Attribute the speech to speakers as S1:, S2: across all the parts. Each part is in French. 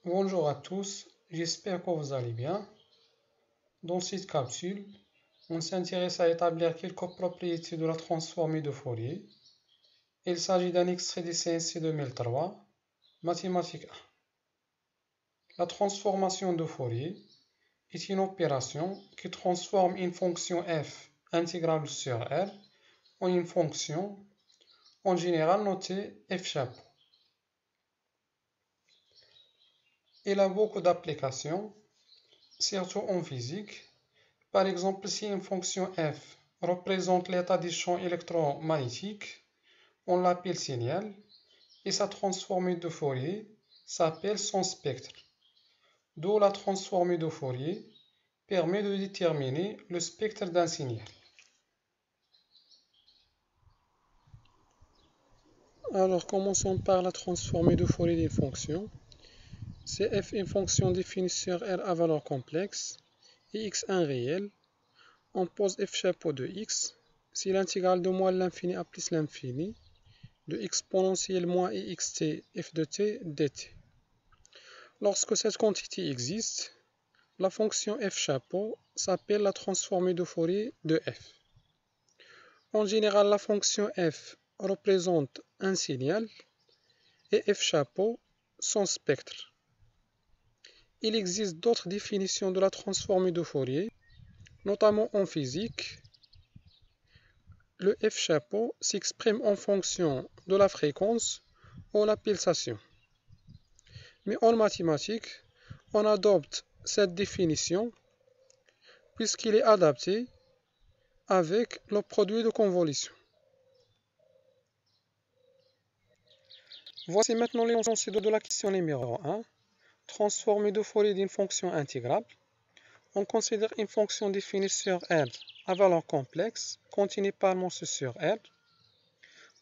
S1: Bonjour à tous, j'espère que vous allez bien. Dans cette capsule, on s'intéresse à établir quelques propriétés de la transformée de Fourier. Il s'agit d'un extrait du CNC 2003, Mathématiques 1. La transformation de Fourier est une opération qui transforme une fonction f intégrable sur R en une fonction en général notée f chapeau. Il a beaucoup d'applications, surtout en physique. Par exemple, si une fonction f représente l'état du champ électromagnétique, on l'appelle signal, et sa transformée de Fourier s'appelle son spectre. D'où la transformée de Fourier permet de déterminer le spectre d'un signal. Alors, commençons par la transformée de Fourier d'une fonction. Si f est une fonction définie sur R à valeur complexe et x un réel, on pose f chapeau de x si l'intégrale de moins l'infini à plus l'infini de exponentielle moins xt f de t dt. Lorsque cette quantité existe, la fonction f chapeau s'appelle la transformée de Fourier de f. En général, la fonction f représente un signal et f chapeau son spectre. Il existe d'autres définitions de la transformée de Fourier, notamment en physique. Le f chapeau s'exprime en fonction de la fréquence ou la pulsation. Mais en mathématiques, on adopte cette définition puisqu'il est adapté avec le produit de convolution. Voici maintenant l'énoncé de la question numéro 1. Transformée de Fourier d'une fonction intégrable. On considère une fonction définie sur R à valeur complexe, continue par morceau sur R.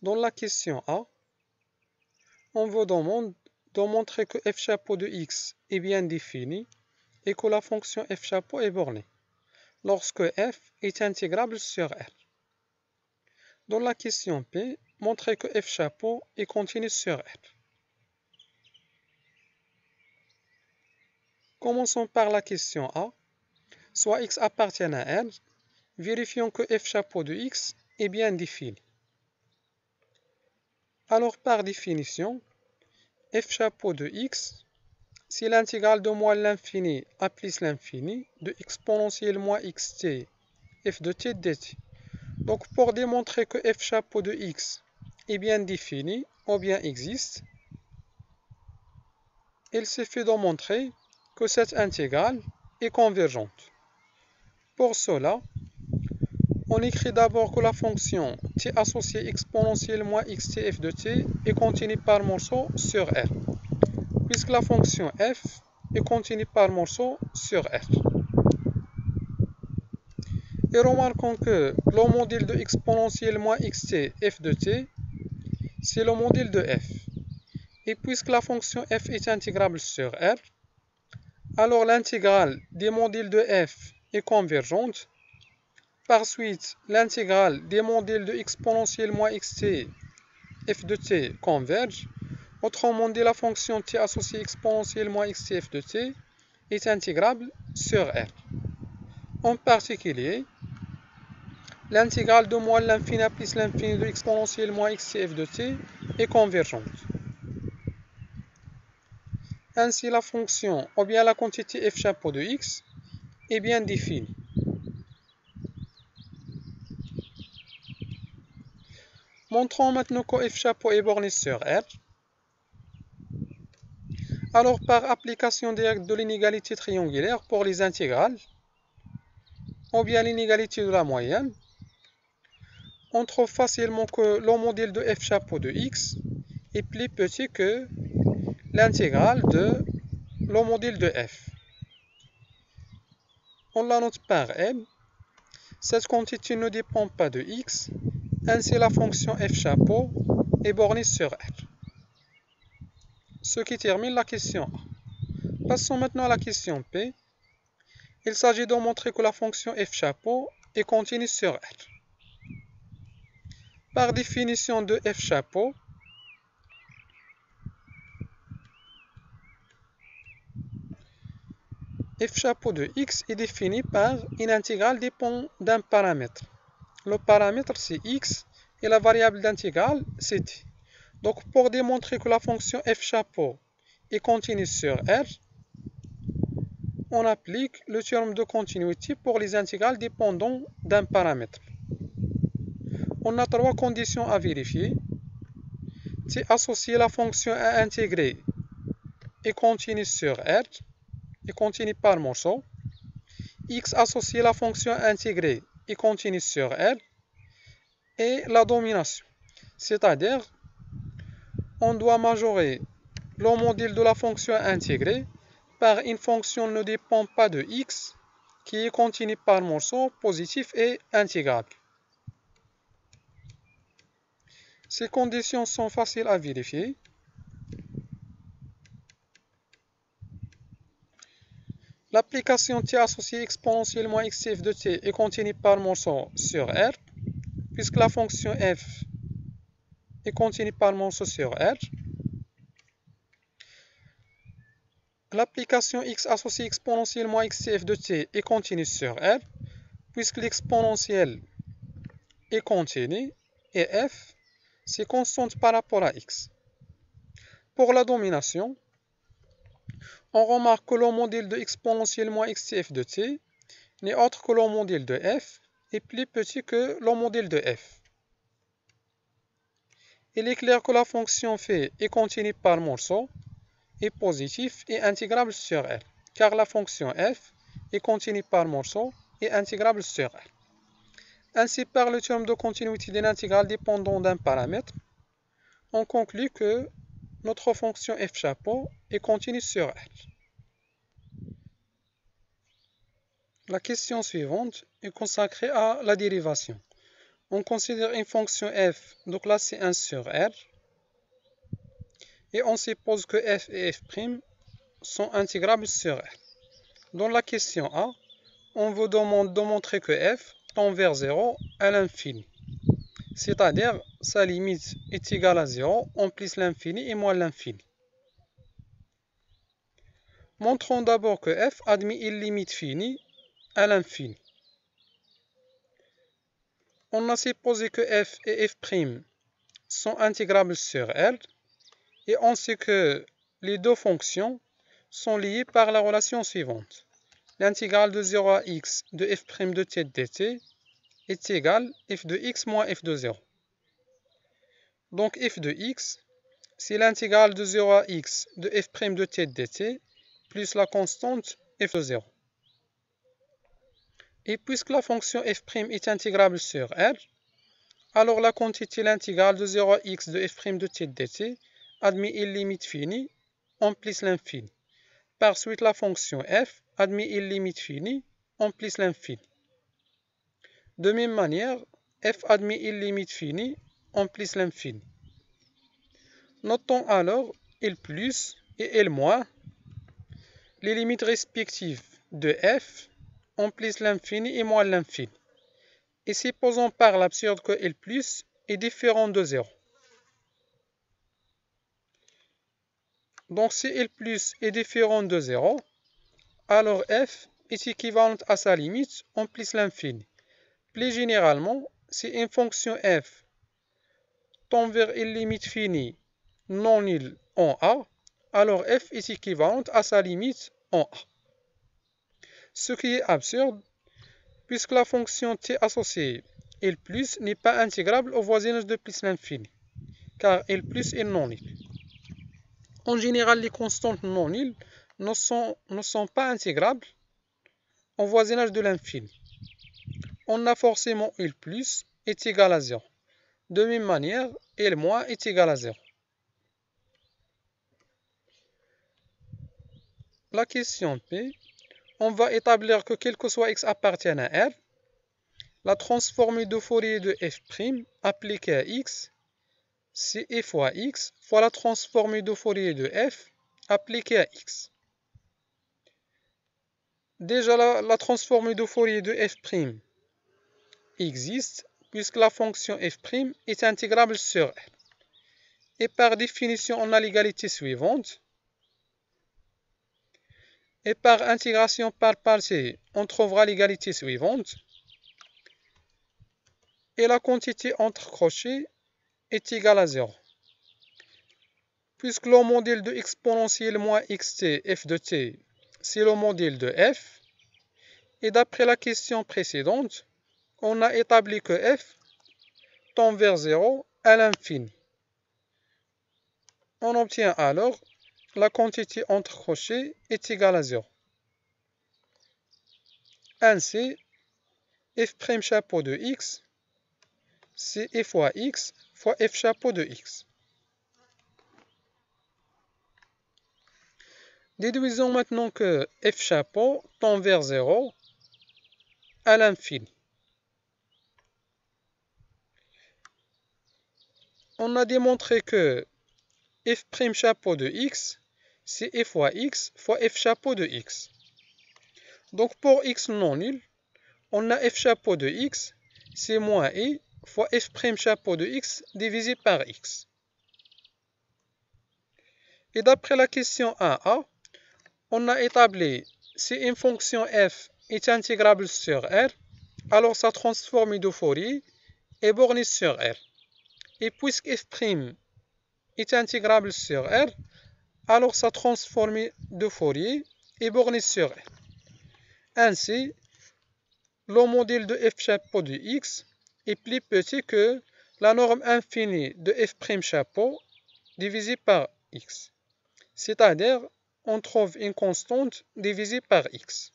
S1: Dans la question A, on veut démontrer que f chapeau de x est bien défini et que la fonction f chapeau est bornée, lorsque f est intégrable sur R. Dans la question P, montrer que f chapeau est continu sur R. Commençons par la question A. Soit x appartient à R, vérifions que f chapeau de x est bien défini. Alors par définition, f chapeau de x, c'est l'intégrale de moins l'infini à plus l'infini de exponentielle moins xt f de t dt. Donc pour démontrer que f chapeau de x est bien défini ou bien existe, il suffit de montrer que cette intégrale est convergente. Pour cela, on écrit d'abord que la fonction t associée exponentielle moins xt f de t est continue par morceau sur R, puisque la fonction f est continue par morceau sur R. Et remarquons que le modèle de exponentielle moins xt f de t, c'est le modèle de f. Et puisque la fonction f est intégrable sur R, alors l'intégrale des modèles de f est convergente. Par suite, l'intégrale des modèles de exponentielle moins xt f de t converge. Autrement dit, la fonction t associée exponentielle moins xt f de t est intégrable sur R. En particulier, l'intégrale de moins l'infini à plus l'infini de exponentielle moins xt f de t est convergente. Ainsi, la fonction ou bien la quantité f chapeau de x est bien définie. Montrons maintenant que f chapeau est borné sur R. Alors, par application directe de l'inégalité triangulaire pour les intégrales, ou bien l'inégalité de la moyenne, on trouve facilement que le modèle de f chapeau de x est plus petit que l'intégrale de le modèle de f. On la note par m. Cette quantité ne dépend pas de x, ainsi la fonction f chapeau est bornée sur R. Ce qui termine la question A. Passons maintenant à la question P. Il s'agit de montrer que la fonction f chapeau est continue sur R. Par définition de f chapeau, f chapeau de x est défini par une intégrale dépend d'un paramètre. Le paramètre c'est x et la variable d'intégrale c'est t. Donc pour démontrer que la fonction f chapeau est continue sur R, on applique le théorème de continuité pour les intégrales dépendant d'un paramètre. On a trois conditions à vérifier. T associé la fonction à intégrer est continue sur R, est continue par morceau. X associé la fonction à intégrer est continue sur R. Et la domination. C'est-à-dire, on doit majorer le modèle de la fonction intégrée par une fonction ne dépend pas de x qui est continue par morceau positif et intégrable. Ces conditions sont faciles à vérifier. L'application t associée exponentiellement xf de t est continue par morceau sur R, puisque la fonction f est continue par morceau sur R. L'application x associée exponentiellement xf de t est continue sur R, puisque l'exponentielle est continue et f, c'est constante par rapport à x. Pour la domination, on remarque que le modèle de exponentiellement xf de t n'est autre que le modèle de f est plus petit que le modèle de f. Il est clair que la fonction phi est continue par morceau est positif et intégrable sur R, car la fonction f est continue par morceau et intégrable sur R. Ainsi, par le théorème de continuité d'une intégrale dépendant d'un paramètre, on conclut que notre fonction f chapeau est continue sur R. La question suivante est consacrée à la dérivation. On considère une fonction f de classe 1 sur R et on suppose que f et f' sont intégrables sur R. Dans la question A, on vous demande de montrer que f tend vers 0 à l'infini. C'est-à-dire, sa limite est égale à 0 en plus l'infini et moins l'infini. Montrons d'abord que f admet une limite finie à l'infini. On a supposé que f et f' sont intégrables sur R et on sait que les deux fonctions sont liées par la relation suivante. L'intégrale de 0 à x de f' de t dt est égale f de x moins f de 0. Donc f de x, c'est l'intégrale de 0 à x de f' de t dt plus la constante f de 0. Et puisque la fonction f' est intégrable sur R, alors la quantité l'intégrale de 0 à x de f' de t dt admet une limite finie en plus l'infini. Par suite, la fonction f admet une limite finie en plus l'infini. De même manière, f admet une limite finie en plus l'infini. Notons alors L plus et L moins, les limites respectives de f en plus l'infini et moins l'infini. Et supposons par l'absurde que L plus est différent de 0. Donc si L plus est différent de 0, alors f est équivalente à sa limite en plus l'infini. Plus généralement, si une fonction f tend vers une limite finie non nulle en A, alors f est équivalente à sa limite en A. Ce qui est absurde, puisque la fonction t associée L plus n'est pas intégrable au voisinage de plus l'infini, car L plus est non nul. En général, les constantes non nulles ne sont pas intégrables au voisinage de l'infini. On a forcément L plus est égal à 0. De même manière, L moins est égal à 0. La question P, on va établir que quel que soit x appartienne à R, la transformée de Fourier de f' appliquée à x, c'est f fois x fois la transformée de Fourier de f appliquée à x. Déjà, la transformée de Fourier de f' existe puisque la fonction f' est intégrable sur R. Et par définition, on a l'égalité suivante. Et par intégration par partie, on trouvera l'égalité suivante. Et la quantité entre crochets est égale à 0. Puisque le modèle de exponentielle moins xt f de t, c'est le modèle de f. Et d'après la question précédente, on a établi que f tend vers 0 à l'infini. On obtient alors la quantité entre crochets est égale à 0. Ainsi, f' chapeau de x, c'est f fois x fois f chapeau de x. Déduisons maintenant que f chapeau tend vers 0 à l'infini. On a démontré que f' chapeau de x, c'est f fois x fois f chapeau de x. Donc pour x non nul, on a f chapeau de x, c'est moins i fois f' chapeau de x divisé par x. Et d'après la question 1a, on a établi si une fonction f est intégrable sur R, alors sa transformée de Fourier est bornée sur R. Et puisque f' est intégrable sur R, alors sa transformée de Fourier est bornée sur R. Ainsi, le modèle de f chapeau de x est plus petit que la norme infinie de f' chapeau divisé par x. C'est-à-dire, on trouve une constante divisée par x.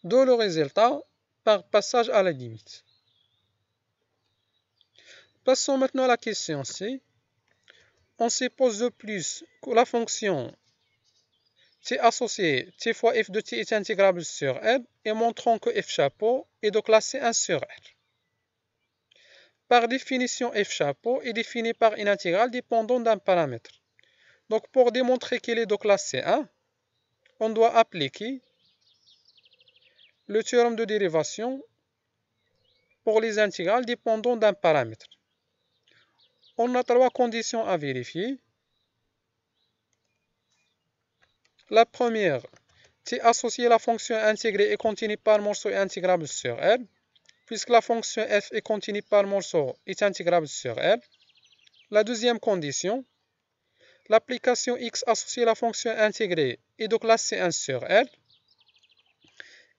S1: D'où le résultat par passage à la limite. Passons maintenant à la question C. On suppose de plus que la fonction t associée t fois f de t est intégrable sur R et montrons que f chapeau est de classe C1 sur R. Par définition, f chapeau est défini par une intégrale dépendante d'un paramètre. Donc pour démontrer qu'il est de classe C1, on doit appliquer le théorème de dérivation pour les intégrales dépendantes d'un paramètre. On a 3 conditions à vérifier. La première, t associée à la fonction intégrée est continue par morceau et intégrable sur R. Puisque la fonction f est continue par morceau est intégrable sur R. La deuxième condition, l'application x associée à la fonction intégrée est de classe C1 sur R.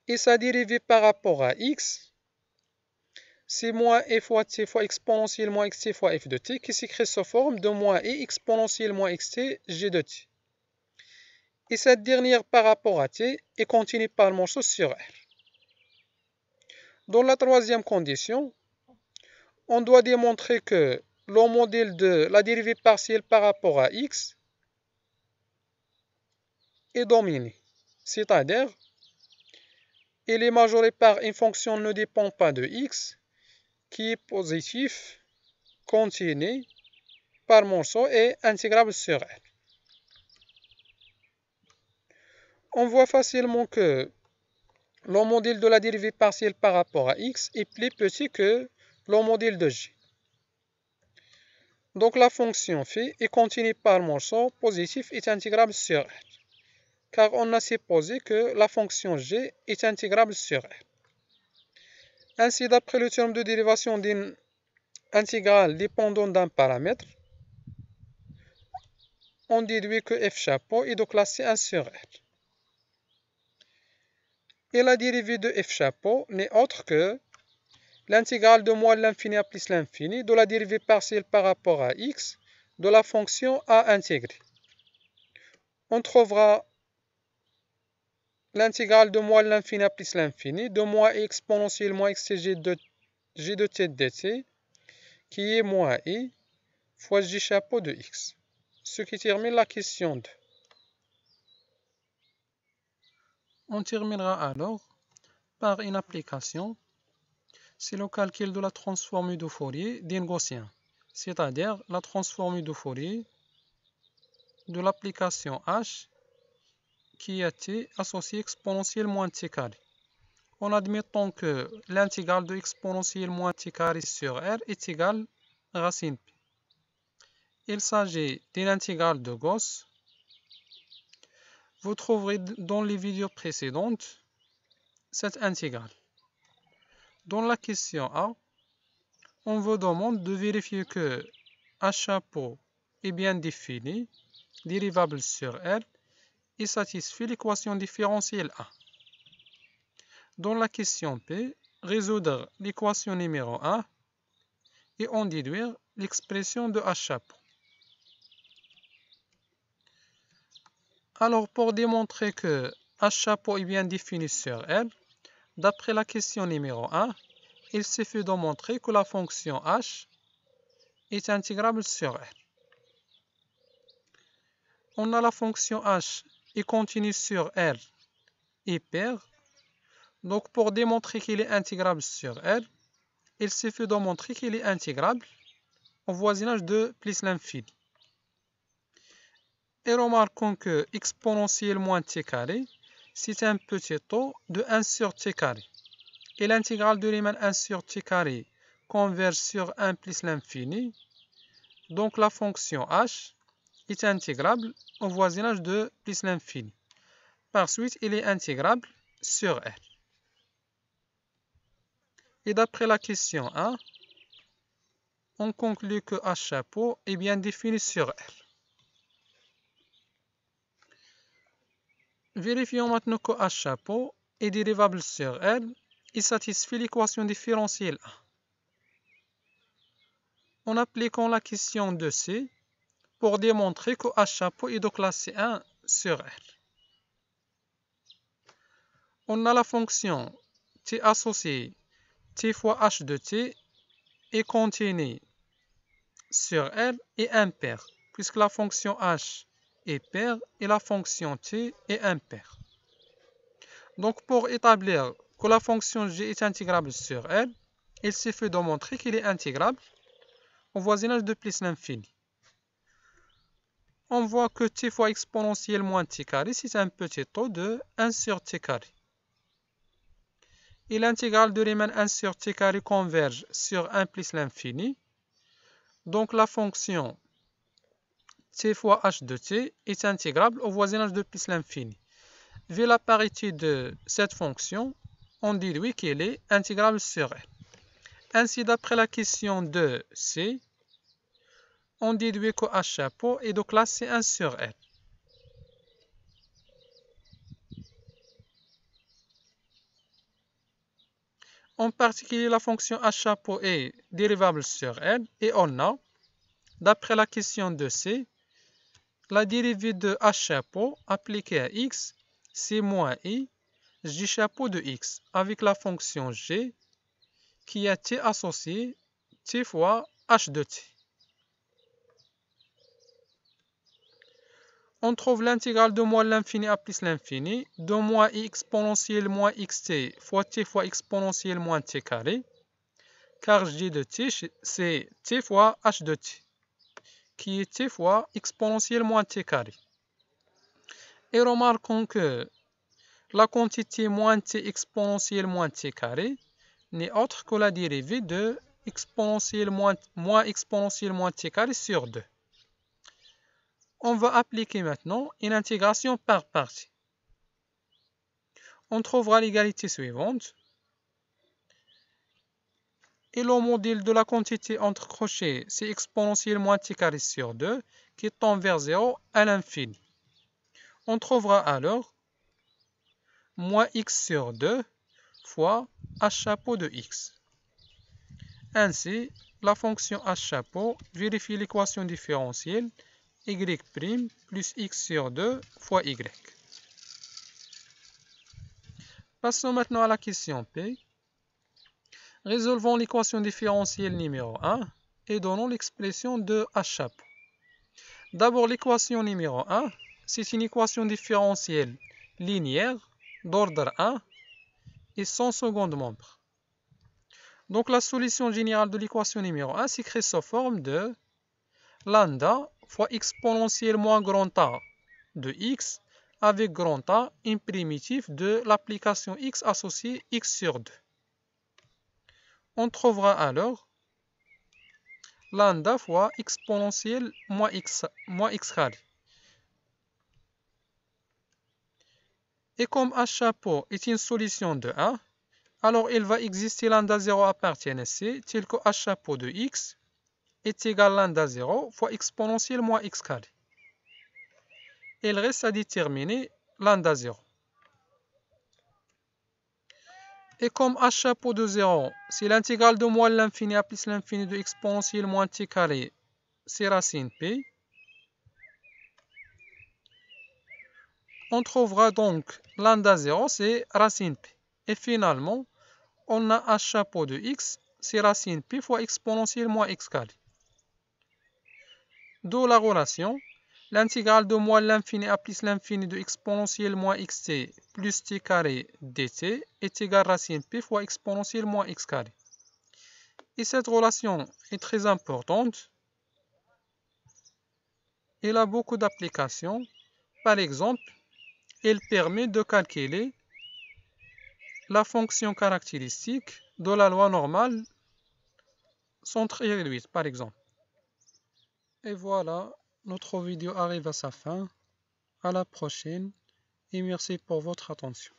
S1: Et sa dérivée par rapport à x, c'est moins e fois t fois exponentielle moins xt fois f de t qui s'écrit sous forme de moins e exponentielle moins xt g de t. Et cette dernière par rapport à t est continue par morceau sur R. Dans la troisième condition, on doit démontrer que le modèle de la dérivée partielle par rapport à x est dominé. C'est-à-dire, il est majoré par une fonction ne dépend pas de x qui est positif, continu, par morceau et intégrable sur R. On voit facilement que le modèle de la dérivée partielle par rapport à x est plus petit que le modèle de g. Donc la fonction phi est continue par morceau positif est intégrable sur R. Car on a supposé que la fonction g est intégrable sur R. Ainsi, d'après le théorème de dérivation d'une intégrale dépendante d'un paramètre, on déduit que f chapeau est de classe C1 sur R. Et la dérivée de f chapeau n'est autre que l'intégrale de moins l'infini à plus l'infini de la dérivée partielle par rapport à x de la fonction a intégrée. On trouvera l'intégrale de moins l'infini à plus l'infini de moins e exponentielle moins xg de g de t dt qui est moins i fois j chapeau de x. Ce qui termine la question 2. On terminera alors par une application. C'est le calcul de la transformée de Fourier d'un gaussien, c'est-à-dire la transformée de Fourier de l'application h qui a t associée exponentielle moins t carré. En admettant que l'intégrale de exponentielle moins t carré sur R est égale à racine p. Il s'agit d'une intégrale de Gauss vous trouverez dans les vidéos précédentes cette intégrale. Dans la question A, on vous demande de vérifier que H chapeau est bien défini, dérivable sur R, et satisfait l'équation différentielle A. Dans la question P, résoudre l'équation numéro 1 et en déduire l'expression de H chapeau. Alors, pour démontrer que H chapeau est bien défini sur R, d'après la question numéro 1, il suffit de montrer que la fonction h est intégrable sur R. On a la fonction h est continue sur R et paire. Donc, pour démontrer qu'il est intégrable sur R, il suffit de montrer qu'il est intégrable au voisinage de plus l'infini. Et remarquons que exponentielle moins t carré, c'est un petit taux de 1 sur t carré. Et l'intégrale de Riemann 1 sur t carré converge sur 1 plus l'infini. Donc la fonction h est intégrable au voisinage de plus l'infini. Par suite, il est intégrable sur R. Et d'après la question 1, on conclut que H chapeau est bien défini sur R. Vérifions maintenant que H chapeau est dérivable sur R et satisfait l'équation différentielle A. En appliquant la question 2C pour démontrer que H chapeau est de classe 1 sur R. On a la fonction t associée t fois h de t est continue sur R et impaire, puisque la fonction h est paire et la fonction t est impaire. Donc, pour établir que la fonction g est intégrable sur R, il suffit de montrer qu'il est intégrable au voisinage de plus l'infini. On voit que t fois exponentielle moins t carré, c'est un petit taux de 1 sur t carré. Et l'intégrale de Riemann 1 sur t carré converge sur 1 plus l'infini. Donc la fonction t fois h de t est intégrable au voisinage de plus l'infini. Vu la parité de cette fonction, on déduit qu'elle est intégrable sur R. Ainsi, d'après la question 2C, on déduit que H chapeau est de classe 1 sur R. En particulier, la fonction H chapeau est dérivable sur R et on a, d'après la question 2C, la dérivée de H chapeau appliquée à x, c'est moins i, j chapeau de x, avec la fonction g qui a t associé t fois h de t. On trouve l'intégrale de moins l'infini à plus l'infini de moins i exponentielle moins xt fois t fois exponentielle moins t carré, car j de t, c'est t fois h de t, qui est t fois exponentielle moins t carré. Et remarquons que la quantité moins t exponentielle moins t carré n'est autre que la dérivée de exponentielle moins exponentielle moins t carré sur 2. On va appliquer maintenant une intégration par partie. On trouvera l'égalité suivante. Et le modèle de la quantité entre crochets, c'est exponentielle moins t carré sur 2 qui tend vers 0 à l'infini. On trouvera alors moins x sur 2 fois h chapeau de x. Ainsi, la fonction h chapeau vérifie l'équation différentielle y' plus x sur 2 fois y. Passons maintenant à la question P. Résolvons l'équation différentielle numéro 1 et donnons l'expression de h chapeau. D'abord, l'équation numéro 1, c'est une équation différentielle linéaire d'ordre 1 et sans second membre. Donc la solution générale de l'équation numéro 1 s'écrit sous forme de lambda fois exponentielle moins grand A de x avec grand A, une primitive de l'application x associée x sur 2. On trouvera alors lambda fois exponentielle moins x carré. Et comme H chapeau est une solution de A, alors il va exister lambda 0 appartienne à C, tel que H chapeau de X est égal à lambda 0 fois exponentielle moins X carré. Il reste à déterminer lambda 0. Et comme H chapeau de 0, c'est l'intégrale de moins l'infini à plus l'infini de exponentielle moins t carré, c'est racine P. On trouvera donc lambda 0, c'est racine P. Et finalement, on a H chapeau de X, c'est racine P fois exponentielle moins X carré. D'où la relation, l'intégrale de moins l'infini à plus l'infini de exponentielle moins xt plus t carré dt est égale à racine P fois exponentielle moins X carré. Et cette relation est très importante. Elle a beaucoup d'applications. Par exemple, elle permet de calculer la fonction caractéristique de la loi normale centre et réduite, par exemple. Et voilà, notre vidéo arrive à sa fin. À la prochaine et merci pour votre attention.